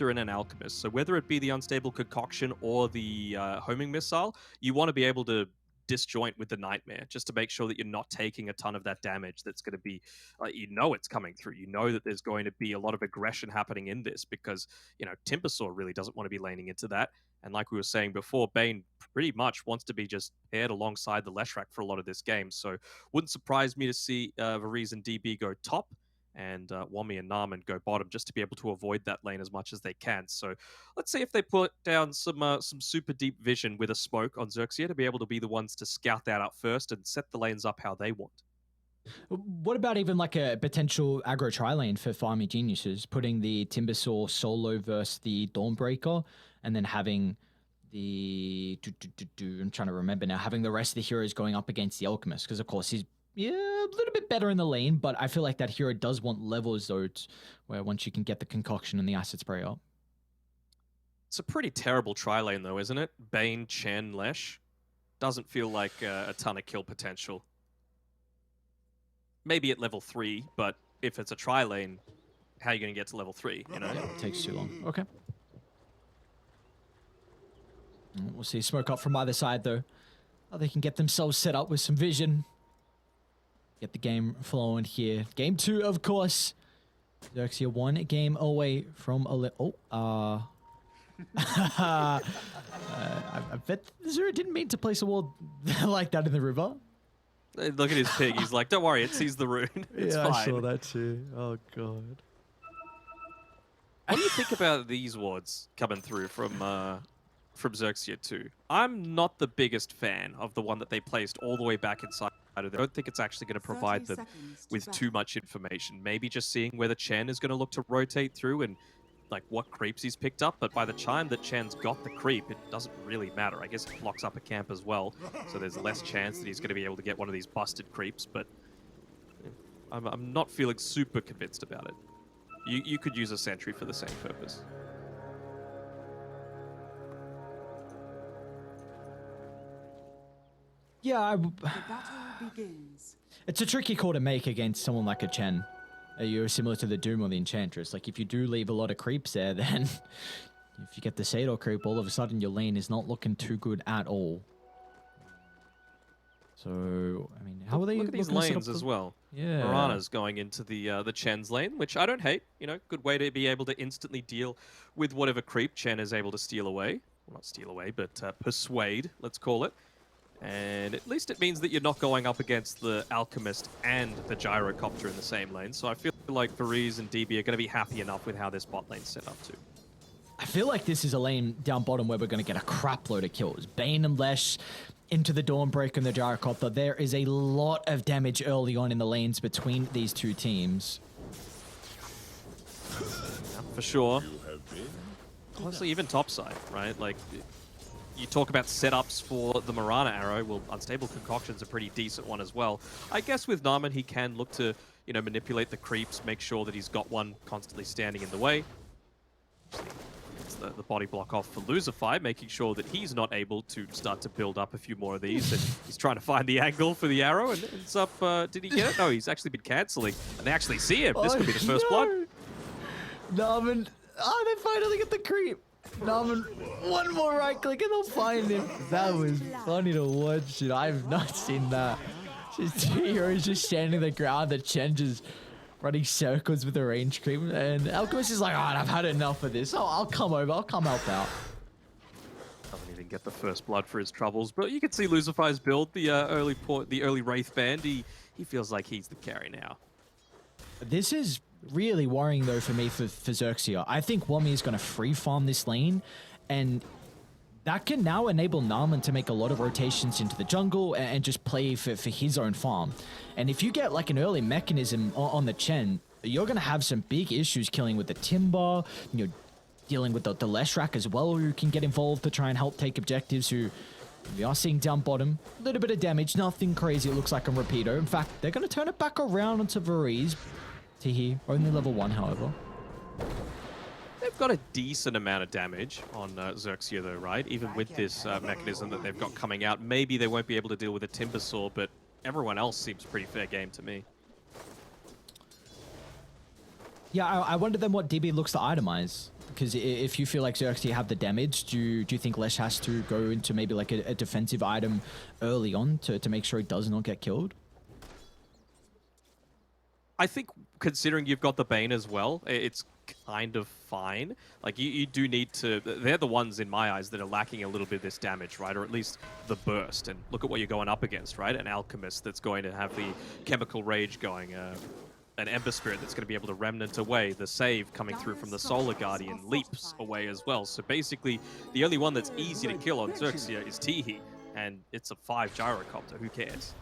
Raptor and an Alchemist. So whether it be the Unstable Concoction or the Homing Missile, you want to be able to disjoint with the Nightmare just to make sure that you're not taking a ton of that damage that's going to be, you know, it's coming through. You know that there's going to be a lot of aggression happening in this because, you know, Timbersaw really doesn't want to be laning into that. And like we were saying before, Bane pretty much wants to be just paired alongside the Leshrac for a lot of this game. So wouldn't surprise me to see Varize and DB go top and Wami and Narman go bottom just to be able to avoid that lane as much as they can. So let's see if they put down some super deep vision with a smoke on Xerxia to be able to be the ones to scout that out first and set the lanes up how they want. What about even like a potential aggro tri-lane for Farming Geniuses, putting the Timbersaw solo versus the Dawnbreaker and then having the... I'm trying to remember now, having the rest of the heroes going up against the Alchemist, because of course he's a little bit better in the lane, but I feel like that hero does want levels though, where once you can get the concoction and the acid spray up. It's a pretty terrible tri-lane though, isn't it? Bane, Chen, Lesh. Doesn't feel like a ton of kill potential. Maybe at level 3, but if it's a tri-lane, how are you going to get to level 3, you know? Yeah, it takes too long. Okay. We'll see smoke up from either side though. Oh, they can get themselves set up with some vision. Get the game flowing here. Game 2, of course. Xerxia 1 game away from I bet Zero didn't mean to place a wall like that in the river. Look at his pig. He's like, don't worry, it sees the rune. It's fine. I saw that too. Oh, God. What do you think about these wards coming through from Xerxia 2? I'm not the biggest fan of the one that they placed all the way back inside. I don't think it's actually going to provide them with too much information. Maybe just seeing where the Chen is going to look to rotate through and like what creeps he's picked up. But by the time that Chen's got the creep, it doesn't really matter. I guess it blocks up a camp as well, so there's less chance that he's going to be able to get one of these busted creeps. But I'm not feeling super convinced about it. You could use a sentry for the same purpose. Yeah, it's a tricky call to make against someone like a Chen. You're similar to the Doom or the Enchantress. Like, if you do leave a lot of creeps there, then if you get the Sador creep, all of a sudden your lane is not looking too good at all. So, I mean, how are they? Look at these lanes as well. Yeah. Mirana's going into the Chen's lane, which I don't hate. You know, good way to be able to instantly deal with whatever creep Chen is able to steal away. Well, not steal away, but persuade, let's call it. And at least it means that you're not going up against the Alchemist and the Gyrocopter in the same lane. So I feel like Varize and DB are going to be happy enough with how this bot lane's set up too. I feel like this is a lane down bottom where we're going to get a crap load of kills. Bane and Lesh into the Dawnbreaker and the Gyrocopter. There is a lot of damage early on in the lanes between these two teams. Yeah, for sure. Honestly, even topside, right? Like, you talk about setups for the Mirana arrow. Well, Unstable Concoction's a pretty decent one as well. I guess with Narman, he can look to, you know, manipulate the creeps, make sure that he's got one constantly standing in the way. It's the body block off for Lucifer, making sure that he's not able to start to build up a few more of these. And he's trying to find the angle for the arrow, and ends up, did he get it? No, he's actually been cancelling. And they actually see him. This could be the first blood. Narman, they finally get the creep. Narman, one more right click and they'll find him. That was funny to watch. I've not seen that. Just two heroes just standing the ground. The Chen just running circles with the range creep. And Alchemist is like, alright, I've had enough of this. Oh, I'll come over. I'll come help out. Doesn't even get the first blood for his troubles. But you can see Lucifer's build, the early Wraith Band. He feels like he's the carry now. This is really worrying though for me for Xerxia. I think Wami is going to free farm this lane, and that can now enable Narman to make a lot of rotations into the jungle and just play for his own farm. And if you get like an early mechanism on the Chen, you're going to have some big issues killing with the Timber, you know, dealing with the Leshrac as well, who can get involved to try and help take objectives, who we are seeing down bottom. A little bit of damage, nothing crazy, it looks like on Rapido. In fact, they're going to turn it back around onto Varize. Here, only level 1, however. They've got a decent amount of damage on Xerxia though, right? Even with this mechanism that they've got coming out. Maybe they won't be able to deal with a Timbersaw, but everyone else seems pretty fair game to me. Yeah, I wonder then what DB looks to itemize. Because if you feel like Xerxia have the damage, do you think Lesh has to go into maybe like a defensive item early on to make sure he does not get killed? I think considering you've got the Bane as well, it's kind of fine. Like, you do need to... They're the ones, in my eyes, that are lacking a little bit of this damage, right? Or at least the burst. And look at what you're going up against, right? An Alchemist that's going to have the Chemical Rage going. An Ember Spirit that's going to be able to Remnant away. The save coming through from the Solar Guardian leaps away as well. So basically, the only one that's easy to kill on Xerxia is Teehee. And it's a 5 Gyrocopter. Who cares?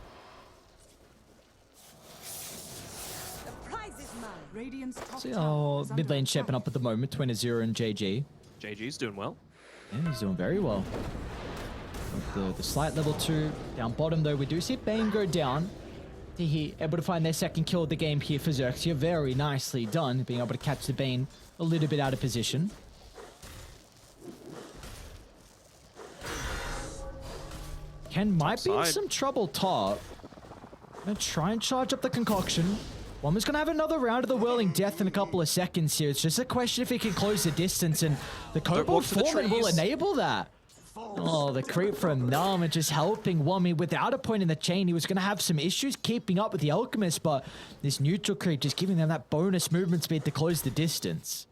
See how mid lane shaping up at the moment between Azura and JG. JG's doing well. Yeah, he's doing very well. With the slight level 2 down bottom though, we do see Bane go down. Teehee able to find their second kill of the game here for Xerxia. Very nicely done, being able to catch the Bane a little bit out of position. Ken might be in some trouble top. Gonna try and charge up the concoction. Woma's gonna have another round of the Whirling Death in a couple of seconds here. It's just a question if he can close the distance, and the Cobalt Foreman will enable that. Oh, the creep from Narma just helping Wami without a point in the chain. He was going to have some issues keeping up with the Alchemist, but this neutral creep just giving them that bonus movement speed to close the distance.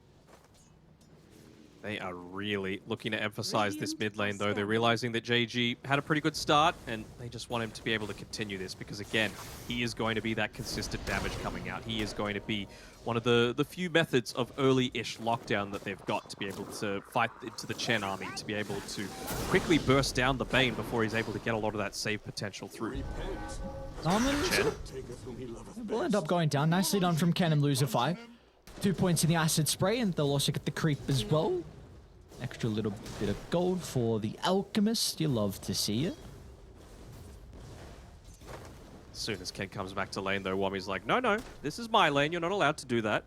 They are really looking to emphasize this mid lane, though. They're realizing that JG had a pretty good start, and they just want him to be able to continue this because, again, he is going to be that consistent damage coming out. He is going to be one of the few methods of early-ish lockdown that they've got to be able to fight into the Chen army, to be able to quickly burst down the Bane before he's able to get a lot of that save potential through. Chen will end up going down. Nicely done from Ken and Luzify. 2 points in the Acid Spray, and they'll also get the creep as well. Extra little bit of gold for the Alchemist. You love to see it. As soon as Ken comes back to lane, though, Wami's like, no, this is my lane. You're not allowed to do that.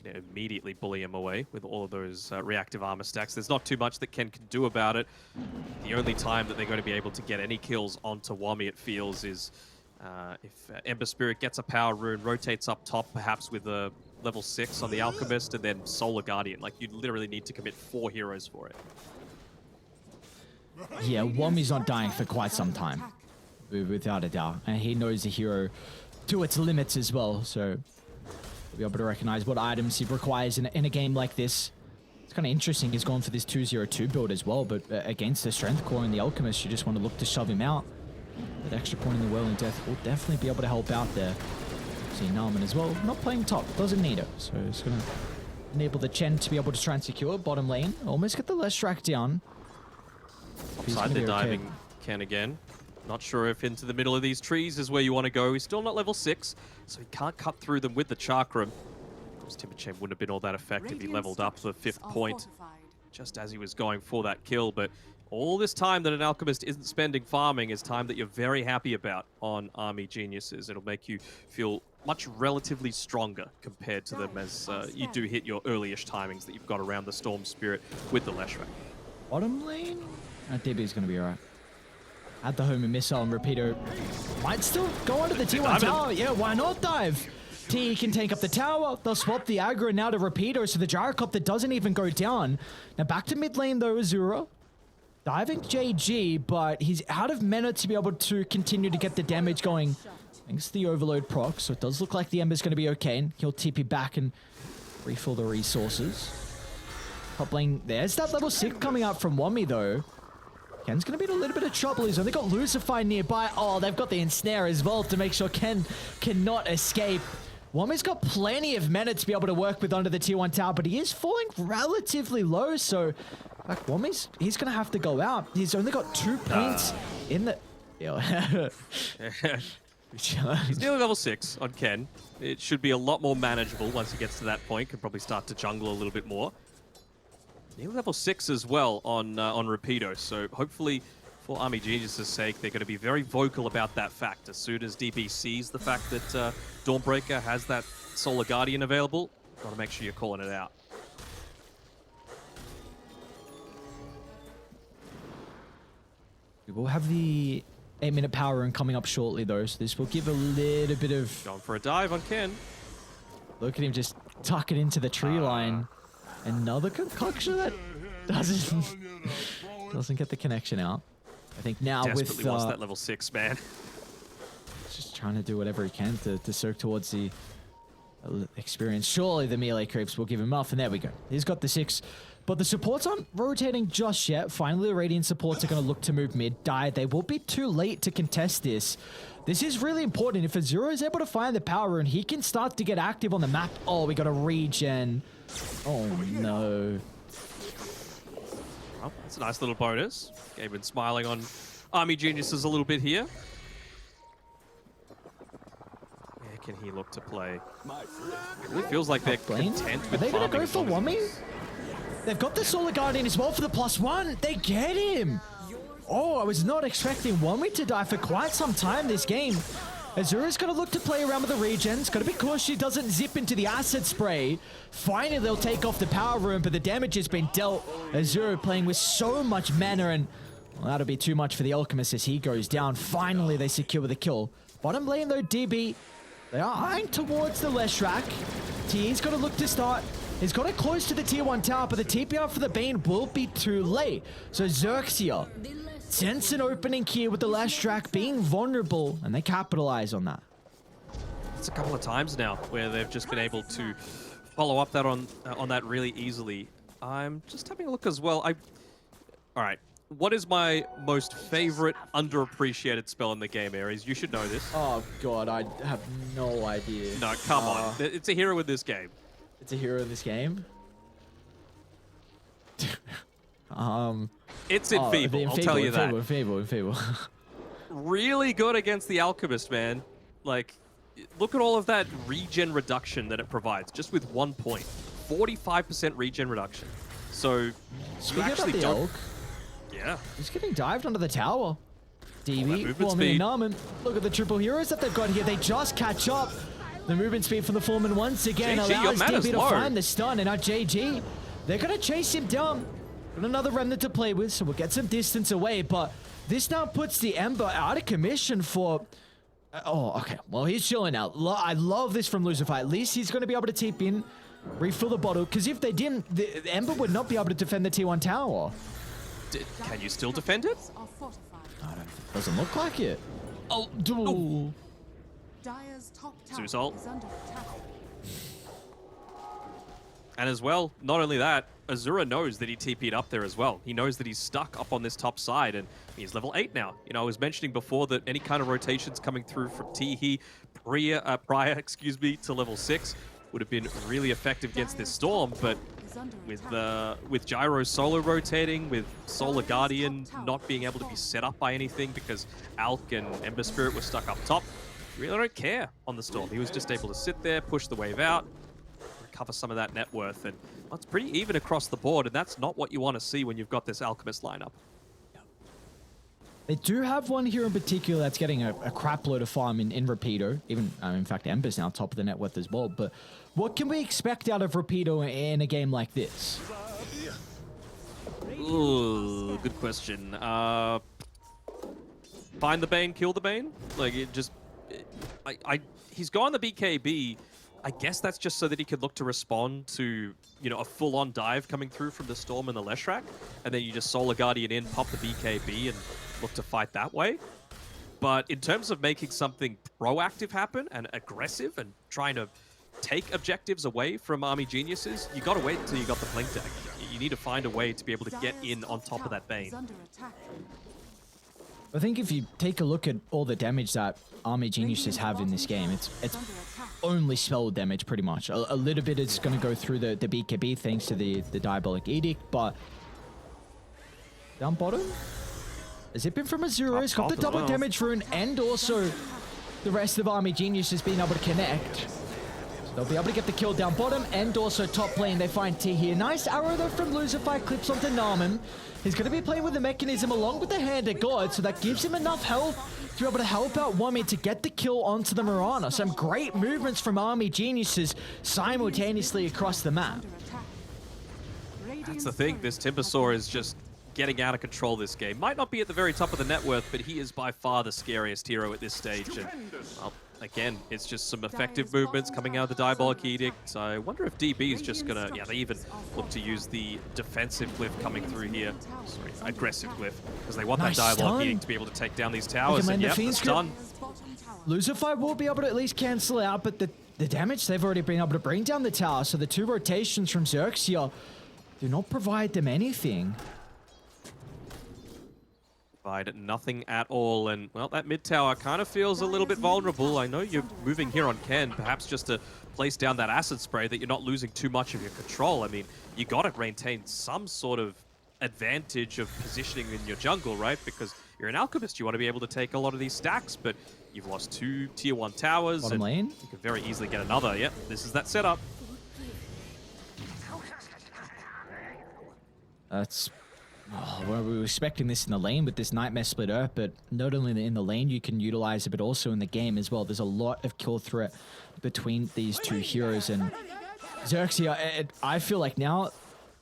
Gonna immediately bully him away with all of those reactive armor stacks. There's not too much that Ken can do about it. The only time that they're going to be able to get any kills onto Wami, it feels, is if Ember Spirit gets a power rune, rotates up top, perhaps with a level 6 on the Alchemist, and then Solar Guardian. Like, you literally need to commit 4 heroes for it. Yeah, Wami's not dying for quite some time, without a doubt. And he knows the hero to its limits as well, so we'll be able to recognize what items he requires in a game like this. It's kind of interesting he's gone for this 2-0-2 build as well, but against the Strength Core and the Alchemist, you just want to look to shove him out. That extra point in the Whirling Death will definitely be able to help out there. See Narman as well, not playing top, doesn't need it. So it's going to enable the Chen to be able to try and secure bottom lane. Almost get the Leshrac down. Upside the diving okay. Ken again. Not sure if into the middle of these trees is where you want to go. He's still not level 6, so he can't cut through them with the Chakram. Of course, Timber Chain wouldn't have been all that effective. He leveled up the 5th point just as he was going for that kill, but all this time that an Alchemist isn't spending farming is time that you're very happy about on Army Geniuses. It'll make you feel much relatively stronger compared to them as you do hit your early-ish timings that you've got around the Storm Spirit with the Leshrac. Bottom lane? DB's going to be alright. Add the homing missile and Repeater might still go under the T1 tower. Yeah, why not dive? T can take up the tower. They'll swap the aggro now to Repeater, so the Gyrocopter doesn't even go down. Now back to mid lane though, Azura. Diving JG, but he's out of mana to be able to continue to get the damage going. Thanks to the Overload proc, so it does look like the Ember's going to be okay, and he'll TP back and refill the resources. Top lane, there's that level 6 coming out from Wami though. Ken's going to be in a little bit of trouble. He's only got Lucify nearby. Oh, they've got the Ensnare as well to make sure Ken cannot escape. Wami's got plenty of mana to be able to work with under the tier 1 tower, but he is falling relatively low, so like he's going to have to go out. He's only got 2 points in the... He's nearly level 6 on Ken. It should be a lot more manageable once he gets to that point. Can probably start to jungle a little bit more. Nearly level 6 as well on Rapido, so hopefully for Army Genius' sake, they're going to be very vocal about that fact. As soon as DB sees the fact that Dawnbreaker has that Solar Guardian available, got to make sure you're calling it out. We will have the 8-minute power rune coming up shortly though, so this will give a little bit of... Going for a dive on Ken. Look at him just tuck it into the tree line. Another concoction that doesn't get the connection out. I think now Desperately with wants that level 6, man. just trying to do whatever he can to circle towards the experience. Surely the melee creeps will give him enough, and there we go. He's got the 6. But the supports aren't rotating just yet. Finally, the Radiant supports are going to look to move mid. They will be too late to contest this. This is really important. If Azura is able to find the power rune, he can start to get active on the map. Oh, we got a regen. Oh, no. Well, that's a nice little bonus. Gaben smiling on Army Geniuses a little bit here. Where can he look to play? It really feels like they're content with Are they going to go farming for as long as Wummy? They've got the Solar Guardian as well for the +1. They get him. Oh, I was not expecting Wummy to die for quite some time this game. Azura's going to look to play around with the regens. Got to be cautious she doesn't zip into the acid spray. Finally, they'll take off the power room, but the damage has been dealt. Azura playing with so much mana, and well, that'll be too much for the Alchemist as he goes down. Finally, they secure the kill. Bottom lane, though, DB, they are eyeing towards the Leshrac. TE's got to look to start. He's got it close to the tier 1 tower, but the TP out for the Bane will be too late. So Xerxia sense an opening here with the Leshrac being vulnerable, and they capitalize on that. It's a couple of times now where they've just been able to follow up that on that really easily. I'm just having a look as well. All right. What is my most favorite underappreciated spell in the game, Ares? You should know this. Oh god, I have no idea. No, come on. It's a hero in this game. It's a hero in this game? It's Enfeeble, I'll tell you that. Enfeeble. Really good against the Alchemist, man. Like, look at all of that regen reduction that it provides, just with 1 point. 45% regen reduction. So, Speaking of the Elk, yeah. he's getting dived under the tower. DB, movement Foreman speed. and Narman. Look at the triple heroes that they've got here. They just catch up. The movement speed from the Foreman once again JG, your allows mana's DB to low. find the stun. And now JG, they're going to chase him down. Got another remnant to play with, so we'll get some distance away. But this now puts the Ember out of commission for... oh, okay. Well, he's chilling out. I love this from Lucifer. At least he's going to be able to tap in, refill the bottle. Because if they didn't, the Ember would not be able to defend the T1 tower. Can you still defend it? Doesn't look like it. Oh, duel. Zeus ult. And as well, not only that, Azura knows that he TP'd up there as well. He knows that he's stuck up on this top side, and he's level 8 now. You know, I was mentioning before that any kind of rotations coming through from Teehee prior, to level 6 would have been really effective against this Storm, but with Gyro solo rotating, with Solar Guardian not being able to be set up by anything because Alk and Ember Spirit were stuck up top, you really don't care on the Storm. He was just able to sit there, push the wave out, recover some of that net worth, and well, it's pretty even across the board, and that's not what you want to see when you've got this Alchemist lineup. They do have one here in particular that's getting a crap load of farm in Rapido. Even, in fact, Ember's now top of the net worth as well. But what can we expect out of Rapido in a game like this? Ooh, good question. Find the Bane, kill the Bane? Like, it just... he's gone the BKB. I guess that's just so that he could look to respond to, you know, a full-on dive coming through from the Storm and the Leshrac, and then you just Solar Guardian in, pop the BKB, and look to fight that way. But in terms of making something proactive happen and aggressive and trying to take objectives away from Army Geniuses, you got to wait until you got the Blink deck. You need to find a way to be able to get in on top of that Bane. I think if you take a look at all the damage that Army Geniuses have in this game, it's only spell damage pretty much. A little bit is going to go through the BKB thanks to the Diabolic Edict, but down bottom, a zip in from Azura, he's got the double damage rune, and also the rest of Army Geniuses being able to connect. So they'll be able to get the kill down bottom and also top lane. They find T here. Nice arrow though from Lucifer, clips onto Narman. He's going to be playing with the mechanism along with the Hand of God, so that gives him enough health to be able to help out Wummy to get the kill onto the Mirana. Some great movements from Army Geniuses simultaneously across the map. That's the thing, this Timbersaw is just getting out of control this game. Might not be at the very top of the net worth, but he is by far the scariest hero at this stage. And well, again, it's just some effective movements coming out of the Diabolic Edict. I wonder if DB is just gonna, yeah, they even look to use the defensive glyph coming through here. Sorry, aggressive glyph, because they want Nice that Diabolic stun. Edict to be able to take down these towers. land And the yeah, Fiend's it's Grip. done. Lucifer will be able to at least cancel out, but the damage they've already been able to bring down the tower, so the 2 rotations from Xerxia do not provide them anything. Provide nothing at all, and well, that mid tower kind of feels a little bit vulnerable. I know you're moving here on Ken, perhaps just to place down that acid spray that you're not losing too much of your control. I mean, you got to maintain some sort of advantage of positioning in your jungle, right? Because you're an alchemist, you want to be able to take a lot of these stacks, but you've lost 2 tier 1 towers. Bottom and lane. you could very easily get another. Yep, this is that setup. That's... Oh, well, we were expecting this in the lane with this Nightmare Splitter, but not only in the lane you can utilize it, but also in the game as well. There's a lot of kill threat between these 2 heroes, and Xerxia, I feel like now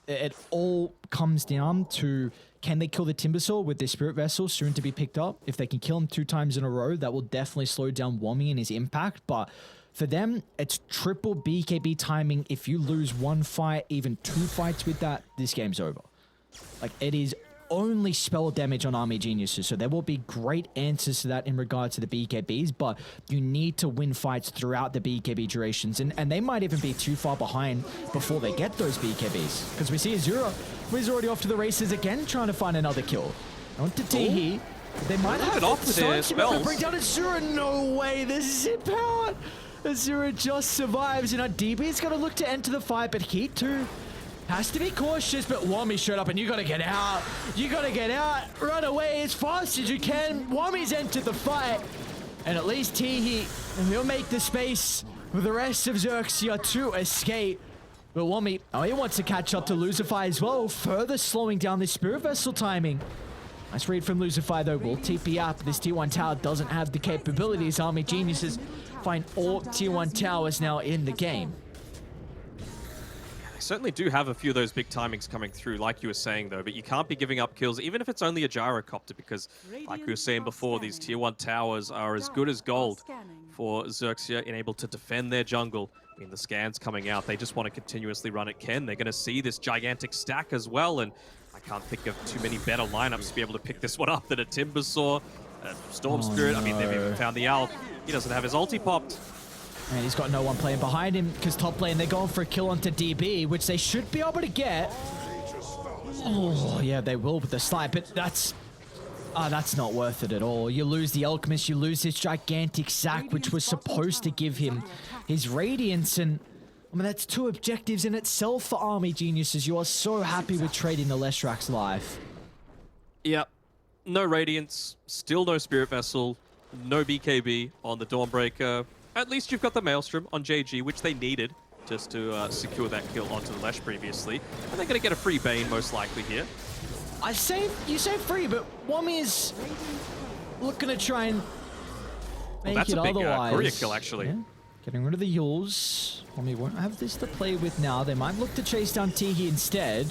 it all comes down to, can they kill the Timbersaw with their Spirit Vessel soon to be picked up? If they can kill him 2 times in a row, that will definitely slow down Wommy and his impact, but for them, it's triple BKB timing. If you lose 1 fight, even 2 fights with that, this game's over. Like, it is only spell damage on Army Geniuses, so there will be great answers to that in regards to the BKBs, but you need to win fights throughout the BKB durations, and they might even be too far behind before they get those BKBs, because we see Azura, who's already off to the races again, trying to find another kill. On to Teehee. They might have it off with their spells. bring down Azura. No way, this is empowered. Azura just survives, and DB's going to look to enter the fight, but he too has to be cautious, but Wami showed up, and you gotta get out. You gotta get out. Run away as fast as you can. Wami's entered the fight, and at least Teehee will make the space for the rest of Xerxia to escape. But Wami, oh, he wants to catch up to Lucifer as well, further slowing down this Spirit Vessel timing. Nice read from Lucifer, though. Will TP up. This tier 1 tower doesn't have the capabilities. Army Geniuses find all tier 1 towers now in the game. They certainly do have a few of those big timings coming through, like you were saying, though, but you can't be giving up kills, even if it's only a gyrocopter, because, like we were saying before, these tier 1 towers are as good as gold for Xerxia in able to defend their jungle. I mean, the scans coming out, they just want to continuously run at Ken. They're going to see this gigantic stack as well, and I can't think of too many better lineups to be able to pick this one up than a Timbersaw, a Storm Spirit. I mean, they've even found the Alp. He doesn't have his ulti popped. And he's got no one playing behind him, because top lane, they're going for a kill onto DB, which they should be able to get. Oh, yeah, they will with the slide, but that's not worth it at all. You lose the Alchemist, you lose this gigantic sack, which was supposed to give him his Radiance, and I mean, that's 2 objectives in itself for Army Geniuses. You are so happy with trading the Leshrax life. Yep. No Radiance, still no Spirit Vessel, no BKB on the Dawnbreaker. At least you've got the Maelstrom on JG, which they needed just to secure that kill onto the Lesh previously. And they're going to get a free Bane, most likely, here. You say free, but Wami is looking to try and make That's it a big otherwise. courier kill, actually. Yeah. Getting rid of the Yules. Wami won't have this to play with now. They might look to chase down Teehee instead.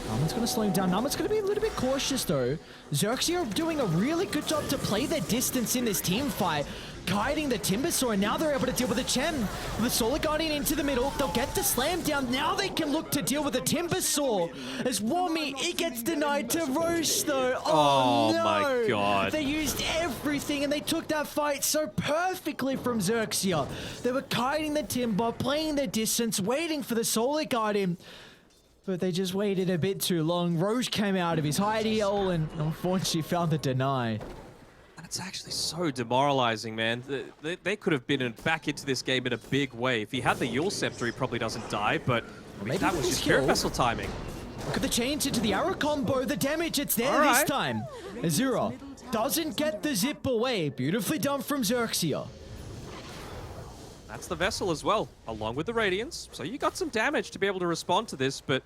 Naman's going to slow him down. Naman's going to be a little bit cautious, though. Xerxia are doing a really good job to play their distance in this team fight, guiding the Timbersaw, and now they're able to deal with the Chen. With the Solar Guardian into the middle, they'll get the slam down. Now they can look to deal with the Timbersaw. As Wami, it gets denied to Roche, though. Oh no. My God. They used everything, and they took that fight so perfectly from Xerxia. They were guiding the Timber, playing their distance, waiting for the Solar Guardian. But they just waited a bit too long. Roche came out of his hidey hole and unfortunately found the deny. That's actually so demoralizing, man. They could have been back into this game in a big way. If he had the Yule Scepter, he probably doesn't die, but I mean, that was just Spirit Vessel timing. Look at the change into the arrow combo. The damage, it's there this time. Azura doesn't get the zip away. Beautifully done from Xerxia. That's the Vessel as well, along with the Radiance. So you got some damage to be able to respond to this, but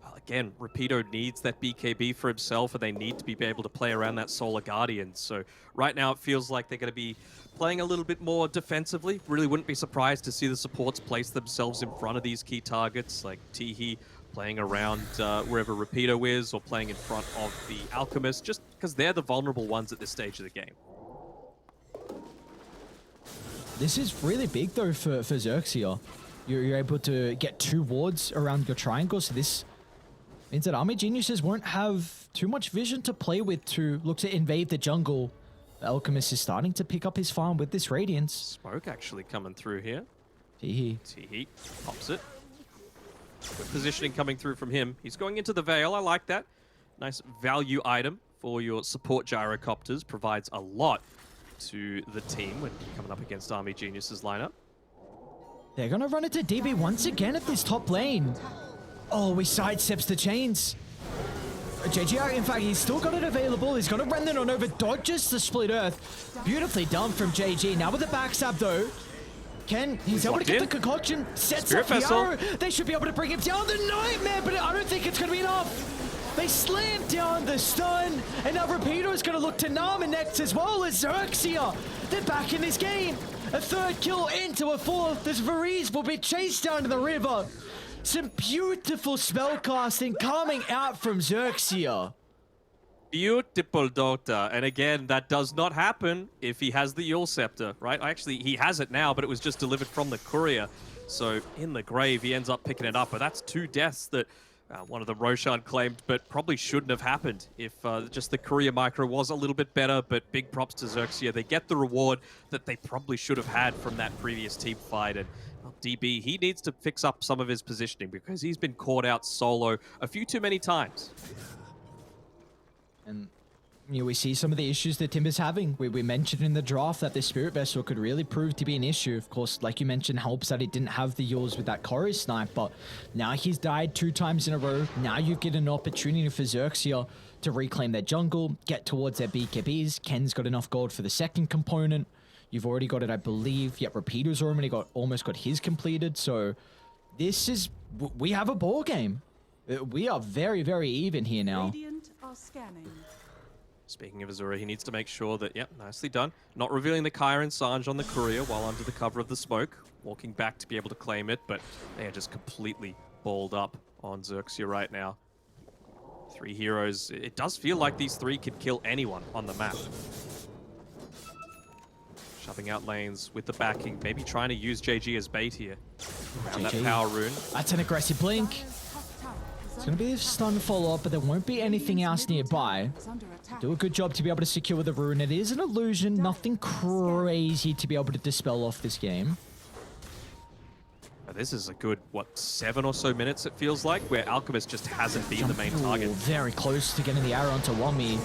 well, again, Rapido needs that BKB for himself, and they need to be able to play around that Solar Guardian. So right now it feels like they're going to be playing a little bit more defensively. Really wouldn't be surprised to see the supports place themselves in front of these key targets, like Teehee playing around wherever Rapido is, or playing in front of the Alchemist, just because they're the vulnerable ones at this stage of the game. This is really big though for Xerxia. You're able to get 2 wards around your triangle, so this means that Army Geniuses won't have too much vision to play with to look to invade the jungle. The Alchemist is starting to pick up his farm with this Radiance. Smoke actually coming through here. Teehee. Pops it. Good positioning coming through from him. He's going into the Veil. I like that. Nice value item for your support gyrocopters. Provides a lot to the team when coming up against Army Geniuses lineup. They're going to run into DB once again at this top lane. Oh, he sidesteps the chains. JG, in fact, he's still got it available. He's going to run it on over, dodges the Split Earth. Beautifully done from JG. Now with the backstab, though. He's able to get the concoction, sets up the arrow. They should be able to bring him down. The Nightmare, but I don't think it's going to be enough. They slam down the stun, and now Rapido is going to look to Nama next as well as Xerxia. They're back in this game. A 3rd kill into a 4th as Varese will be chased down to the river. Some beautiful spellcasting coming out from Xerxia. Beautiful Dota. And again, that does not happen if he has the Yule Scepter, right? Actually, he has it now, but it was just delivered from the courier. So in the grave, he ends up picking it up. But that's 2 deaths that one of the Roshan claimed, but probably shouldn't have happened if just the courier micro was a little bit better. But big props to Xerxia. They get the reward that they probably should have had from that previous team fight. And DB, he needs to fix up some of his positioning because he's been caught out solo a few too many times. And we see some of the issues that Timber's having. We mentioned in the draft that the Spirit Vessel could really prove to be an issue. Of course, like you mentioned, helps that he didn't have the Yules with that Chorus snipe, but now he's died 2 times in a row. Now you get an opportunity for Xerxia to reclaim their jungle, get towards their BKBs. Ken's got enough gold for the 2nd component. You've already got it, I believe. Yet Rapido's almost got his completed. So we have a ball game. We are very, very even here now. Radiant are scanning. Speaking of Azura, he needs to make sure that, yep, nicely done. Not revealing the Kyra and Sange on the courier while under the cover of the smoke. Walking back to be able to claim it, but they are just completely balled up on Xerxia right now. 3 heroes. It does feel like these 3 could kill anyone on the map. Shoving out lanes with the backing, maybe trying to use JG as bait here. Around that power rune. That's an aggressive blink. It's going to be a stun follow-up, but there won't be anything else nearby. Do a good job to be able to secure the rune. It is an illusion, nothing crazy to be able to dispel off this game. This is a good, 7 or so minutes it feels like, where Alchemist just hasn't been the main target. Very close to getting the arrow onto Wami.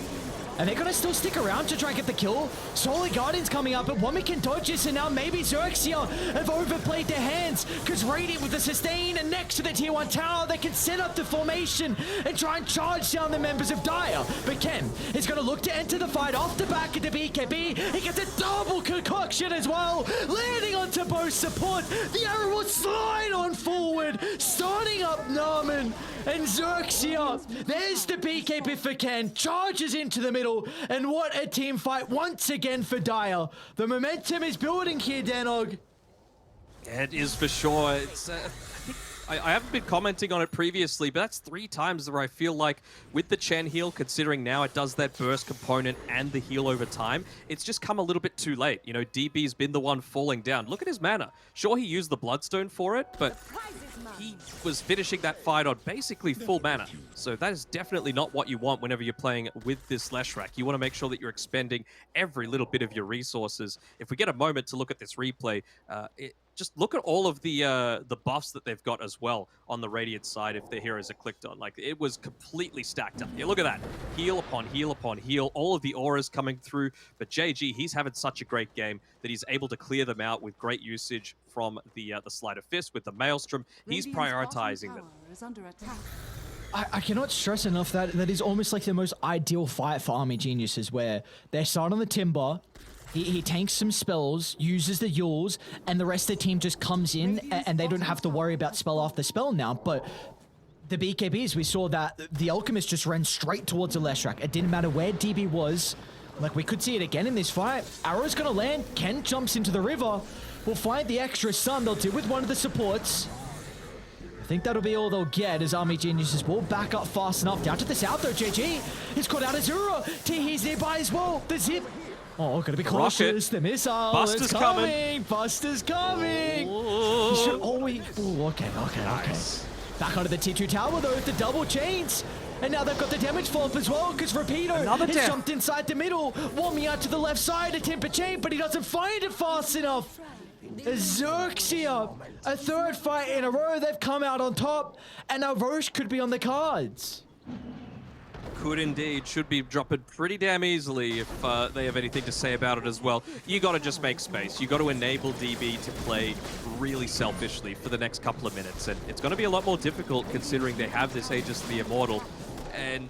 And they're going to still stick around to try and get the kill. Solar Guardian's coming up, but Wami can dodge this, and now maybe Xerxia have overplayed their hands, because Radiant with the sustain and next to the tier 1 tower, they can set up the formation and try and charge down the members of Dire. But Ken is going to look to enter the fight off the back of the BKB. He gets a double concoction as well, landing onto both support. The arrow will slide on forward, starting up Naaman and Xerxia. There's the BKB for Ken, charges into the middle. And what a team fight once again for Dire. The momentum is building here, Danog. It is for sure. It's, I haven't been commenting on it previously, but that's 3 times where I feel like with the Chen heal, considering now it does that burst component and the heal over time, it's just come a little bit too late. You know, DB's been the one falling down. Look at his mana. Sure, he used the Bloodstone for it, but he was finishing that fight on basically full mana. So that is definitely not what you want whenever you're playing with this Leshrac. You want to make sure that you're expending every little bit of your resources. If we get a moment to look at this replay, just look at all of the buffs that they've got as well on the Radiant side if their heroes are clicked on. Like, it was completely stacked up. Yeah, look at that. Heal upon heal upon heal. All of the auras coming through. But JG, he's having such a great game that he's able to clear them out with great usage from the Sleight of Fist with the Maelstrom. He's prioritizing them. I cannot stress enough that is almost like the most ideal fight for Army Geniuses, where they start on the Timber, he tanks some spells, uses the Yules, and the rest of the team just comes in, and they don't have to worry about spell after spell now. But the BKBs, we saw that the Alchemist just ran straight towards the Leshrac. It didn't matter where DB was. Like, we could see it again in this fight. Arrow's gonna land. Ken jumps into the river. We'll find the extra stun. They'll do with one of the supports. I think that'll be all they'll get as Army Geniuses will back up fast enough. Down to the south though, JG. He's caught out Azura. Teehee's nearby as well. The zip Oh, gotta be Rocket. cautious. The missile Buster's is coming. Buster's coming. Oh. He should always... Ooh, okay. Nice. Back onto the T2 tower, though, with the double chains. And now they've got the damage fall up as well, because Rapido Another has death. jumped inside the middle, warming out to the left side, a temper chain, but he doesn't find it fast enough. Xerxia, a third fight in a row, they've come out on top, and now Roche could be on the cards. Could indeed. Should be dropping pretty damn easily if they have anything to say about it as well. You got to just make space. You got to enable DB to play really selfishly for the next couple of minutes, and it's going to be a lot more difficult considering they have this Aegis of the Immortal. And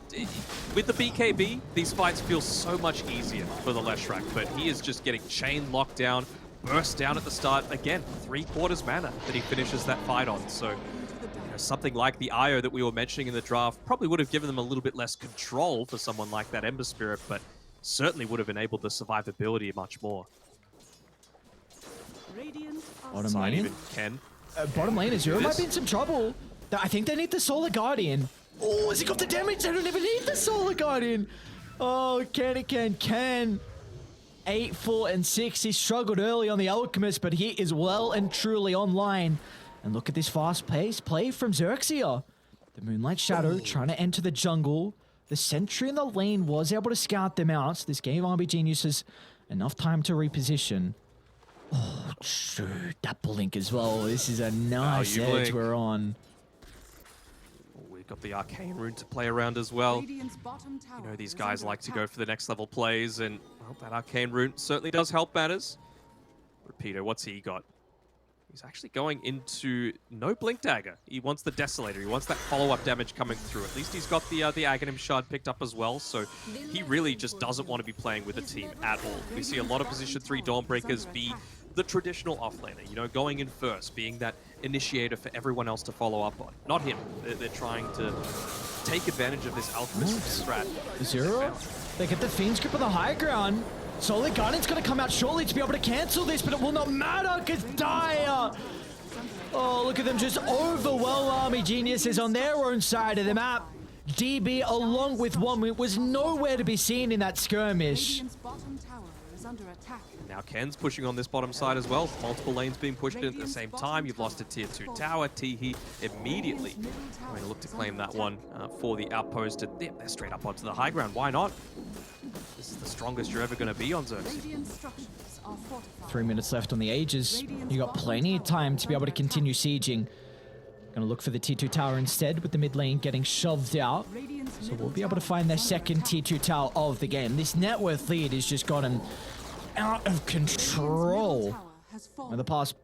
with the BKB, these fights feel so much easier for the Leshrac, but he is just getting chain locked down, burst down at the start. Again, 3/4 mana that he finishes that fight on. So you know, something like the IO that we were mentioning in the draft probably would have given them a little bit less control for someone like that Ember Spirit, but certainly would have enabled the survivability much more. Bottom Not lane? even Ken. Bottom lane, Azura this. might be in some trouble. I think they need the Solar Guardian. Oh, has he got the damage? They don't even need the Solar Guardian. Oh, Ken. 8, 4, and 6. He struggled early on the Alchemist, but he is well and truly online. And look at this fast-paced play from Xerxia. The Moonlight Shadow trying to enter the jungle. The sentry in the lane was able to scout them out. This gave RB Geniuses enough time to reposition. Oh, shoot. That blink as well. This is a nice you edge blink. we're on. We've got the Arcane Rune to play around as well. You know, these guys like to go for the next level plays, and well, that Arcane Rune certainly does help matters. Rapido, what's he got? He's actually going into no Blink Dagger. He wants the Desolator. He wants that follow-up damage coming through. At least he's got the Aghanim Shard picked up as well, so he really just doesn't want to be playing with the team at all. We see a lot of Position 3 Dawnbreakers be the traditional offlaner, you know, going in first, being that initiator for everyone else to follow up on. Not him. They're trying to take advantage of this Alchemist strat. Zero. They get the Fiend's Grip on the high ground. Solar Guardian's going to come out shortly to be able to cancel this, but it will not matter because Dire. Oh, look at them just overwhelm Army Geniuses on their own side of the map. DB, along with One, was nowhere to be seen in that skirmish. Now Ken's pushing on this bottom side as well. Multiple lanes being pushed in at the same time. You've lost a tier 2 tower. Teehee immediately going to look to claim that one for the outpost. And they're straight up onto the high ground. Why not? This is the strongest you're ever going to be on Xerxia. 3 minutes left on the Aegis. You got plenty of time to be able to continue sieging. Gonna look for the T2 tower instead, with the mid lane getting shoved out. So we'll be able to find their second T2 tower of the game. This net worth lead has just gotten out of control. In the past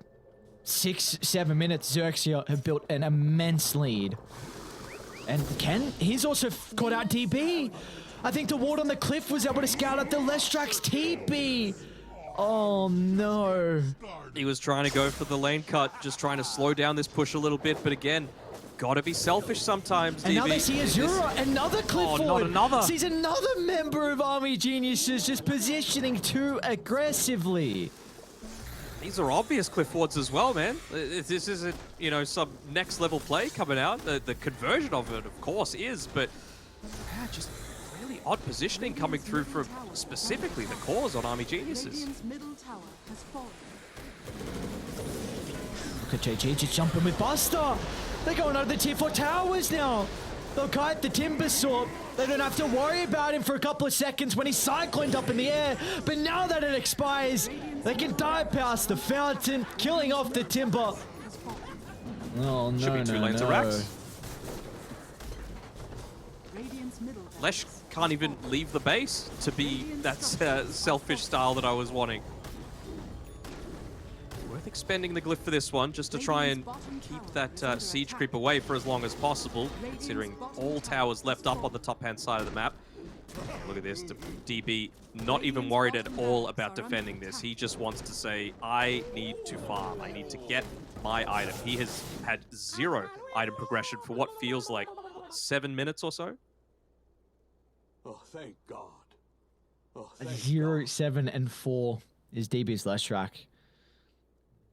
6-7 minutes, Xerxia have built an immense lead. And Ken, he's also caught out DB. I think the ward on the cliff was able to scout out the Lestrac's TP. Oh no. He was trying to go for the lane cut, just trying to slow down this push a little bit, but again, gotta be selfish sometimes, And DB. now they see Azura, another cliff Oh, forward. not another. Sees another member of Army Geniuses just positioning too aggressively. These are obvious cliff wards as well, man. This isn't, you know, some next level play coming out. The conversion of it, of course, is, but yeah, just really odd positioning coming through from specifically the cores on Army Geniuses. Look at JG just jumping with Buster. They're going over the tier 4 towers now. They'll kite the Timber Sword. They don't have to worry about him for a couple of seconds when he's cycloned up in the air. But now that it expires, they can dive past the fountain, killing off the Timber. Oh, no, Should be 2 lanes of racks. Lesh can't even leave the base to be that selfish style that I was wanting. Worth expending the glyph for this one, just to try and keep that siege creep away for as long as possible, considering all towers left up on the top-hand side of the map. Look at this, DB not even worried at all about defending this. He just wants to say, I need to farm. I need to get my item. He has had 0 item progression for what feels like 7 minutes or so. Oh, thank God. Oh, thank 0, 7, and 4 is DB's Leshrac.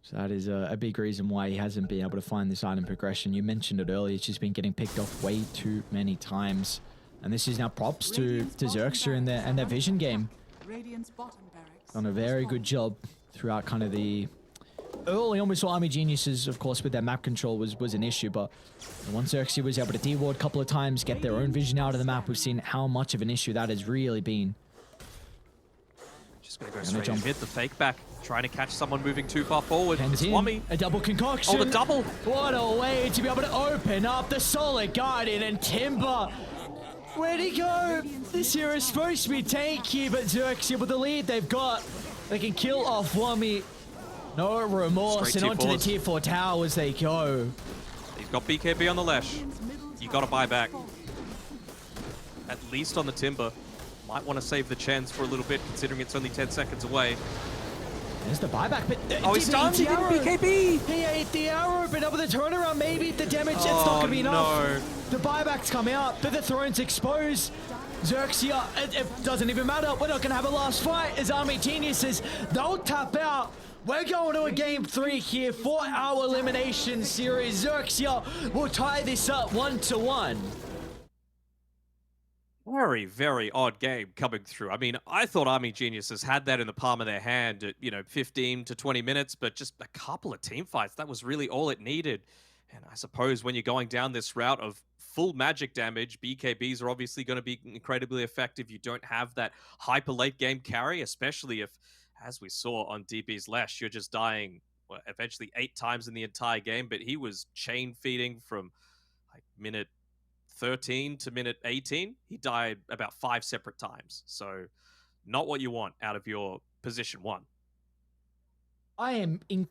So that is a big reason why he hasn't been able to find this item progression. You mentioned it earlier, it's just been getting picked off way too many times. And this is now props to Xerxia and their vision game. Radiant's bottom barracks. Done a very good job throughout kind of the early on. We saw Army Geniuses, of course, with their map control was an issue, but once Xerxia was able to de-ward a couple of times, get their own vision out of the map, we've seen how much of an issue that has really been. Just gonna go straight and hit the fake back, trying to catch someone moving too far forward. Pens It's in, Wummy. a double concoction. Oh, the double! What a way to be able to open up the Solid Guardian and Timber. Where'd he go? This here is supposed to be tanky, but Xerxia with the lead they've got, they can kill off Wummy. No remorse, Straight and onto the T4s. tier 4 tower as they go. He's got BKB on the Lesh. You gotta buy back. At least on the Timber. Might want to save the chance for a little bit, considering it's only 10 seconds away. There's the buyback, but Oh, he's done! He didn't BKB! He ate the arrow, but over the turnaround, maybe the damage, it's not Oh, gonna be enough. no. The buybacks come out, but the throne's exposed. Xerxia, it doesn't even matter. We're not gonna have a last fight as Army Geniuses, they'll tap out. We're going to a game 3 here, 4-hour elimination series. Xerxia will tie this up 1-1. Very, very odd game coming through. I mean, I thought Army Geniuses had that in the palm of their hand at, 15 to 20 minutes, but just a couple of team fights, that was really all it needed. And I suppose when you're going down this route of full magic damage, BKBs are obviously going to be incredibly effective. You don't have that hyper late game carry, especially if, as we saw on DB's Lash, you're just dying eventually 8 times in the entire game, but he was chain feeding from like minute 13 to minute 18. He died about 5 separate times. So not what you want out of your position 1. I am